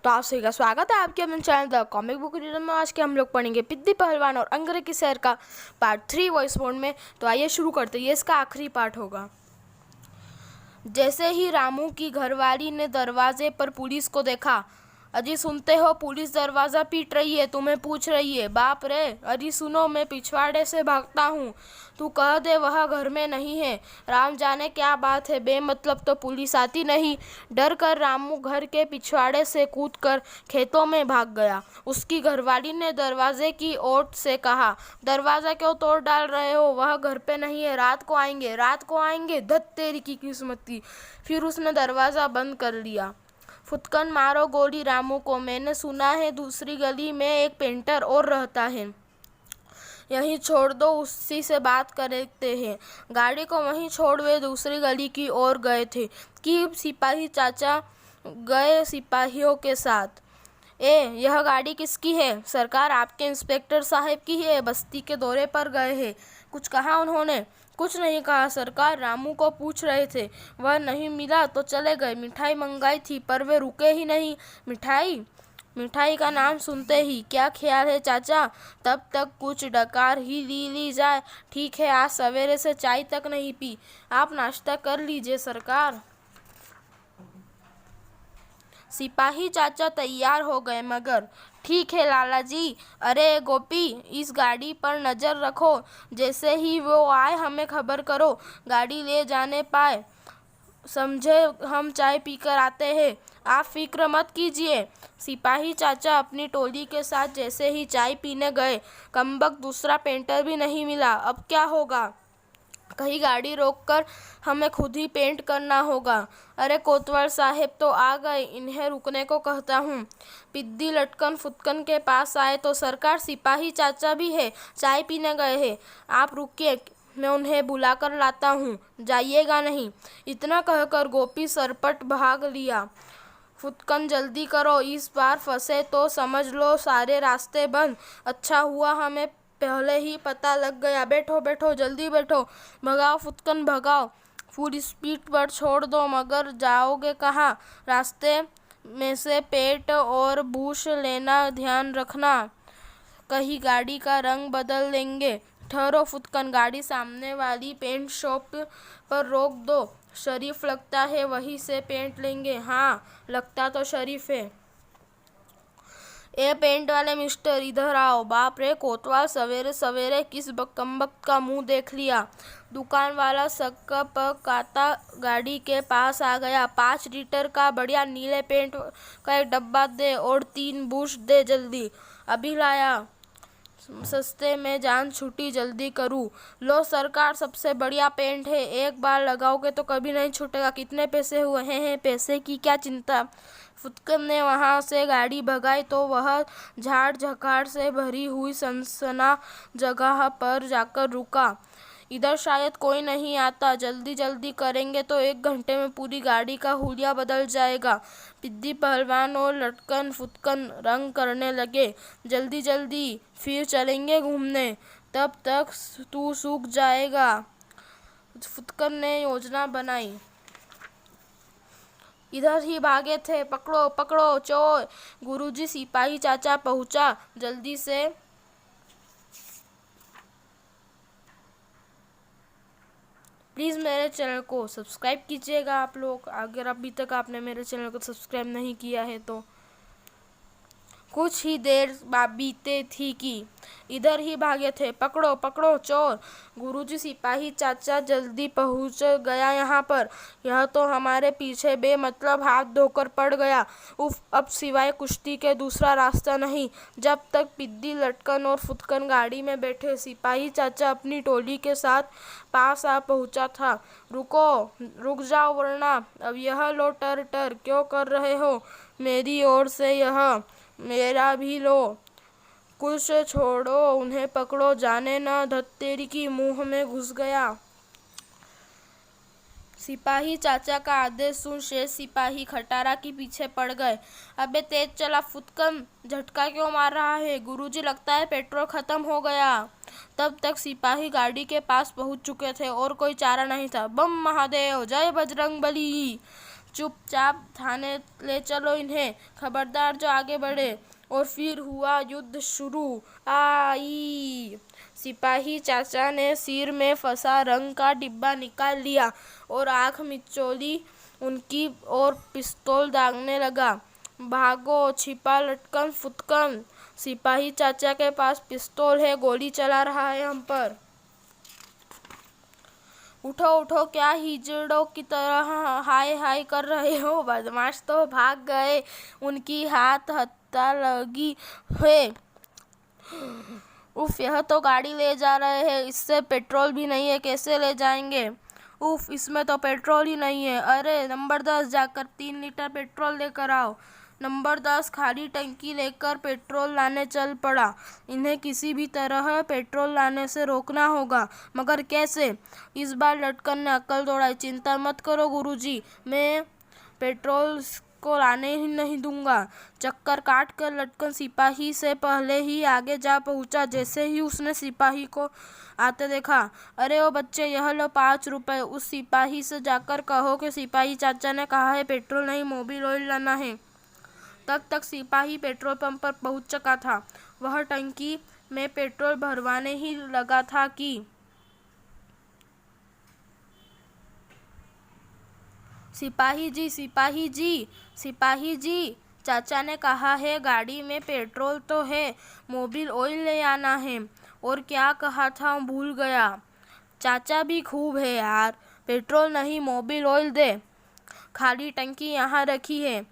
तो आप सभी का स्वागत है आपके अपने channel the comic book reader में। आज के हम लोग पढ़ेंगे पिद्दी पहलवान और अंग्रेजी शहर का पार्ट 3 वॉइस मोड में। तो आइए शुरू करते हैं, ये इसका आखिरी पार्ट होगा। जैसे ही रामू की घरवाली ने दरवाजे पर पुलिस को देखा, अजी सुनते हो, पुलिस दरवाज़ा पीट रही है, तुम्हें पूछ रही है। बाप रे, अजी सुनो, मैं पिछवाड़े से भागता हूँ, तू कह दे वह घर में नहीं है। राम जाने क्या बात है, बेमतलब तो पुलिस आती नहीं। डर कर रामू घर के पिछवाड़े से कूदकर खेतों में भाग गया। उसकी घरवाली ने दरवाजे की ओट से कहा, दरवाज़ा क्यों तोड़ डाल रहे हो, वह घर पे नहीं है, रात को आएंगे, रात को आएंगे। धत तेरी की किस्मत थी। फिर उसने दरवाज़ा बंद कर लिया। फुटकन मारो गोली रामू को, मैंने सुना है दूसरी गली में एक पेंटर और रहता है, यहीं छोड़ दो, उसी से बात करते हैं। गाड़ी को वहीं छोड़ वे दूसरी गली की ओर गए थे कि सिपाही चाचा गए सिपाहियों के साथ। यह गाड़ी किसकी है? सरकार, आपके इंस्पेक्टर साहब की है, बस्ती के दौरे पर गए हैं। कुछ कहा उन्होंने? कुछ नहीं कहा सरकार, रामू को पूछ रहे थे, वह नहीं मिला तो चले गए। मिठाई मंगाई थी पर वे रुके ही नहीं। मिठाई का नाम सुनते ही क्या ख्याल है चाचा, तब तक कुछ डकार ही ली जाए। ठीक है, आज सवेरे से चाय तक नहीं पी, आप नाश्ता कर लीजिए सरकार। सिपाही चाचा तैयार हो गए मगर, ठीक है लाला जी। अरे गोपी, इस गाड़ी पर नज़र रखो, जैसे ही वो आए हमें खबर करो, गाड़ी ले जाने पाए, समझे, हम चाय पीकर आते हैं, आप फिक्र मत कीजिए। सिपाही चाचा अपनी टोली के साथ जैसे ही चाय पीने गए, कमबख्त दूसरा पेंटर भी नहीं मिला। अब क्या होगा? कहीं गाड़ी रोककर हमें खुद ही पेंट करना होगा। अरे कोतवाल साहब तो आ गए, इन्हें रुकने को कहता हूँ। पिद्दी लटकन फुटकन के पास आए तो सरकार, सिपाही चाचा भी है, चाय पीने गए हैं, आप रुकिए, मैं उन्हें बुलाकर लाता हूँ, जाइएगा नहीं। इतना कहकर गोपी सरपट भाग लिया। फुटकन जल्दी करो, इस बार फंसे तो समझ लो सारे रास्ते बंद। अच्छा हुआ हमें पहले ही पता लग गया। बैठो बैठो, जल्दी बैठो, भगाओ फुटकन भगाओ, फुल स्पीड पर छोड़ दो, मगर जाओगे कहाँ? रास्ते में से पेट और बूश लेना, ध्यान रखना, कहीं गाड़ी का रंग बदल देंगे। ठहरो फुटकन, गाड़ी सामने वाली पेंट शॉप पर रोक दो, शरीफ लगता है, वहीं से पेंट लेंगे। हाँ, लगता तो शरीफ है। ए पेंट वाले मिस्टर, इधर आओ। बाप रे, कोतवाल सवेरे सवेरे किस कमबख्त का मुंह देख लिया। दुकान वाला सकपकाता गाड़ी के पास आ गया। 5 लीटर का बढ़िया नीले पेंट का एक डब्बा दे और 3 बूश दे, जल्दी। अभी लाया, सस्ते में जान छूटी, जल्दी करूँ। लो सरकार, सबसे बढ़िया पेंट है, एक बार लगाओगे तो कभी नहीं छूटेगा। कितने पैसे हुए हैं? पैसे की क्या चिंता। फुटकन ने वहाँ से गाड़ी भगाई तो वह झाड़ झखाड़ से भरी हुई सनसना जगह पर जाकर रुका। इधर शायद कोई नहीं आता, जल्दी जल्दी करेंगे तो 1 घंटे में पूरी गाड़ी का हुलिया बदल जाएगा। पिद्दी पहलवान और लटकन फुटकन रंग करने लगे, जल्दी जल्दी, फिर चलेंगे घूमने, तब तक तू सूख जाएगा। फुटकन ने योजना बनाई। इधर ही भागे थे, पकड़ो पकड़ो चोर। गुरुजी, सिपाही चाचा पहुंचा, जल्दी से। प्लीज़ मेरे चैनल को सब्सक्राइब कीजिएगा आप लोग, अगर अभी तक आपने मेरे चैनल को सब्सक्राइब नहीं किया है तो। कुछ ही देर बीते थी कि इधर ही भागे थे, पकड़ो पकड़ो चोर। गुरुजी, सिपाही चाचा जल्दी पहुंच गया यहाँ पर, यह तो हमारे पीछे बेमतलब हाथ धोकर पड़ गया। उफ, अब सिवाय कुश्ती के दूसरा रास्ता नहीं। जब तक पिद्दी लटकन और फुटकन गाड़ी में बैठे, सिपाही चाचा अपनी टोली के साथ पास आ पहुंचा था। रुको, रुक जाओ, वरना। अब यह लो, टर टर क्यों कर रहे हो? मेरी ओर से यह, मेरा भी लो। कुछ छोड़ो, उन्हें पकड़ो, जाने न, धत्तेरी की मुंह में घुस गया। सिपाही चाचा का आदेश सुन शेष सिपाही खटारा के पीछे पड़ गए। अबे तेज चला फुटकन, झटका क्यों मार रहा है? गुरुजी, लगता है पेट्रोल खत्म हो गया। तब तक सिपाही गाड़ी के पास पहुंच चुके थे और कोई चारा नहीं था। बम महादेव, जय बजरंग बली। चुपचाप थाने ले चलो इन्हें, खबरदार जो आगे बढ़े। और फिर हुआ युद्ध शुरू। आई सिपाही चाचा ने सिर में फंसा रंग का डिब्बा निकाल लिया और आँख मिचोली उनकी और पिस्तौल दागने लगा। भागो, छिपा लटकन फुटकन, सिपाही चाचा के पास पिस्तौल है, गोली चला रहा है हम पर। उठो उठो, क्या हिजड़ों की तरह हाय हाय कर रहे हो? बदमाश तो भाग गए, उनकी हाथ हत्या लगी है। उफ, यह तो गाड़ी ले जा रहे हैं, इससे पेट्रोल भी नहीं है, कैसे ले जाएंगे? उफ, इसमें तो पेट्रोल ही नहीं है। अरे नंबर 10, जाकर 3 लीटर पेट्रोल लेकर आओ। नंबर 10 खाली टंकी लेकर पेट्रोल लाने चल पड़ा। इन्हें किसी भी तरह पेट्रोल लाने से रोकना होगा, मगर कैसे? इस बार लटकन ने अक्ल दौड़ाई। चिंता मत करो गुरुजी, मैं पेट्रोल को लाने ही नहीं दूंगा। चक्कर काट कर लटकन सिपाही से पहले ही आगे जा पहुंचा। जैसे ही उसने सिपाही को आते देखा, अरे ओ बच्चे, यह लो 5 रुपए। उस सिपाही से जाकर कहो कि सिपाही चाचा ने कहा है पेट्रोल नहीं मोबिल ऑयल लाना है। तब तक सिपाही पेट्रोल पंप पर पहुंच चुका था। वह टंकी में पेट्रोल भरवाने ही लगा था कि सिपाही जी, सिपाही जी, सिपाही जी, चाचा ने कहा है गाड़ी में पेट्रोल तो है, मोबिल ऑयल ले आना है। और क्या कहा था भूल गया। चाचा भी खूब है यार, पेट्रोल नहीं मोबिल ऑयल दे। खाली टंकी यहाँ रखी है।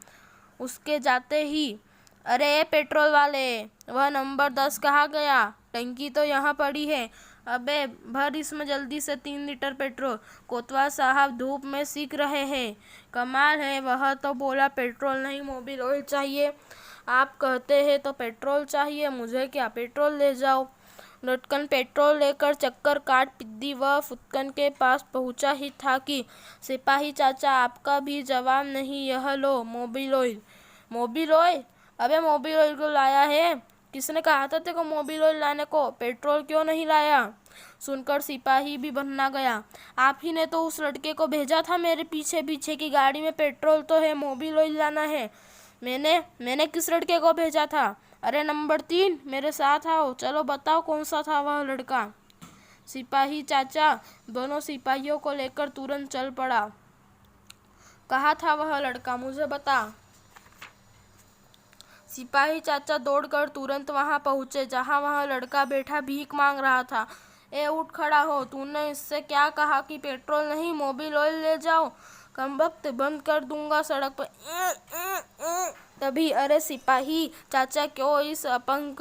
उसके जाते ही, अरे पेट्रोल वाले, वह नंबर 10 कहाँ गया? टंकी तो यहाँ पड़ी है। अबे भर इसमें जल्दी से 3 लीटर पेट्रोल। कोतवाल साहब धूप में सीख रहे हैं। कमाल है, वह तो बोला पेट्रोल नहीं मोबिल ऑयल चाहिए। आप कहते हैं तो पेट्रोल चाहिए, मुझे क्या, पेट्रोल ले जाओ। लटकन पेट्रोल लेकर चक्कर काट पिद्दी व फुटकन के पास पहुंचा ही था कि सिपाही चाचा, आपका भी जवाब नहीं, यह लो मोबिल ऑयल। Mobil oil? अबे मोबिल ऑयल को लाया है? किसने कहा था तेरे को मोबिल ऑयल लाने को? पेट्रोल क्यों नहीं लाया? सुनकर सिपाही भी बन्ना गया। आप ही ने तो उस लड़के को भेजा था मेरे पीछे पीछे की गाड़ी में पेट्रोल तो है, मोबिल ऑयल लाना है। मैंने किस लड़के को भेजा था? अरे नंबर 3, मेरे साथ आओ। चलो बताओ कौन सा था वह लड़का? सिपाही चाचा दोनों सिपाहियों को लेकर तुरंत चल पड़ा। कहाँ था वह लड़का, मुझे बता। सिपाही चाचा दौड़कर तुरंत वहां पहुंचे जहां वह लड़का बैठा भीख मांग रहा था। ए उठ खड़ा हो, तूने इससे क्या कहा कि पेट्रोल नहीं मोबिल ऑयल ले जाओ? कमबख्त, बंद कर दूंगा सड़क पर। तभी, अरे सिपाही चाचा, क्यों इस अपंग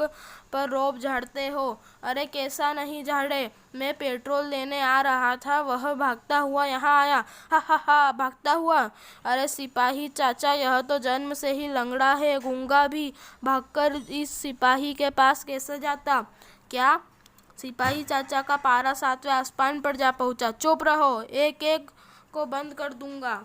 पर रौब झाड़ते हो? अरे कैसा नहीं झाड़े, मैं पेट्रोल लेने आ रहा था, वह भागता हुआ यहाँ आया। हा हा हा, भागता हुआ? अरे सिपाही चाचा, यह तो जन्म से ही लंगड़ा है, गूंगा भी, भागकर इस सिपाही के पास कैसे जाता? क्या? सिपाही चाचा का पारा 7वें आसमान पर जा पहुंचा। चुप रहो, एक एक को बंद कर दूंगा।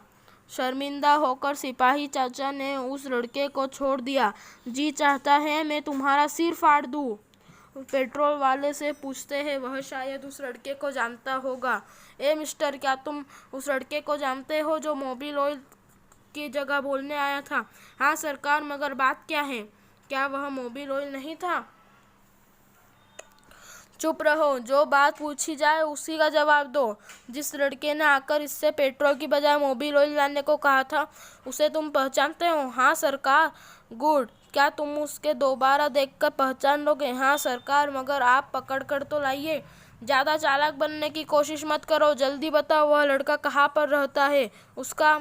शर्मिंदा होकर सिपाही चाचा ने उस लड़के को छोड़ दिया। जी चाहता है मैं तुम्हारा सिर फाड़ दूं। पेट्रोल वाले से पूछते हैं, वह शायद उस लड़के को जानता होगा। ए मिस्टर, क्या तुम उस लड़के को जानते हो जो मोबिल ऑयल की जगह बोलने आया था? हाँ सरकार, मगर बात क्या है? क्या वह मोबिल ऑयल नहीं था? चुप रहो, जो बात पूछी जाए उसी का जवाब दो। जिस लड़के ने आकर इससे पेट्रोल की बजाय मोबिल ऑयल लाने को कहा था, उसे तुम पहचानते हो? हाँ सरकार। गुड, क्या तुम उसके दोबारा देखकर पहचान लोगे? हाँ सरकार, मगर आप पकड़ कर तो लाइए। ज़्यादा चालाक बनने की कोशिश मत करो, जल्दी बताओ वह लड़का कहाँ पर रहता है, उसका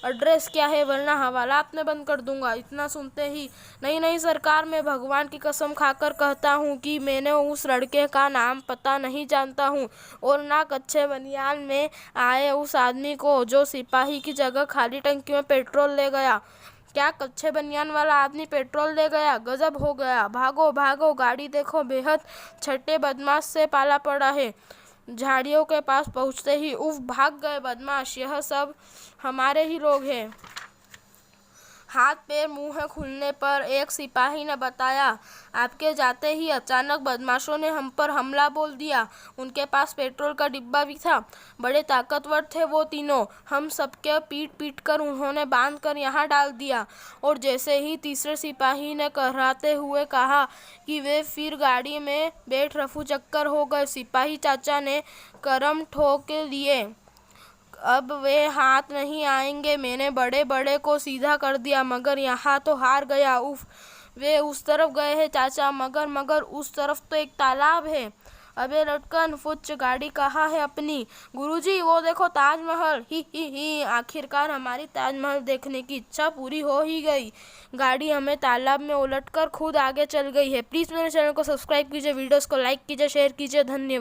एड्रेस क्या है, वरना हवालात में बंद कर दूंगा। इतना सुनते ही, नहीं नहीं सरकार, मैं भगवान की कसम खाकर कहता हूँ कि मैंने उस लड़के का नाम पता नहीं जानता हूँ, और ना कच्चे बनियान में आए उस आदमी को जो सिपाही की जगह खाली टंकी में पेट्रोल ले गया। क्या कच्चे बनियान वाला आदमी पेट्रोल ले गया? गजब हो गया। भागो भागो, गाड़ी देखो, बेहद छठे बदमाश से पाला पड़ा है। झाड़ियों के पास पहुंचते ही, उफ, भाग गए बदमाश, यह सब हमारे ही लोग हैं। हाथ पैर मुंह खुलने पर एक सिपाही ने बताया, आपके जाते ही अचानक बदमाशों ने हम पर हमला बोल दिया। उनके पास पेट्रोल का डिब्बा भी था। बड़े ताकतवर थे वो तीनों। हम सबके पीट पीट कर उन्होंने बांध कर यहाँ डाल दिया। और जैसे ही तीसरे सिपाही ने कहराते हुए कहा कि वे फिर गाड़ी में बैठ रफू चक्कर हो गए। सिपाही चाचा ने करम ठोक लिए, अब वे हाथ नहीं आएंगे। मैंने बड़े बड़े को सीधा कर दिया, मगर यहाँ तो हार गया। उफ, वे उस तरफ गए हैं चाचा, मगर उस तरफ तो एक तालाब है। अबे लटकन फुच्च, गाड़ी कहाँ है अपनी? गुरुजी वो देखो ताजमहल। ही आखिरकार हमारी ताजमहल देखने की इच्छा पूरी हो ही गई। गाड़ी हमें तालाब में उलटकर खुद आगे चल गई है। प्लीज़ मेरे चैनल को सब्सक्राइब कीजिए, वीडियोस को लाइक कीजिए, शेयर कीजिए। धन्यवाद।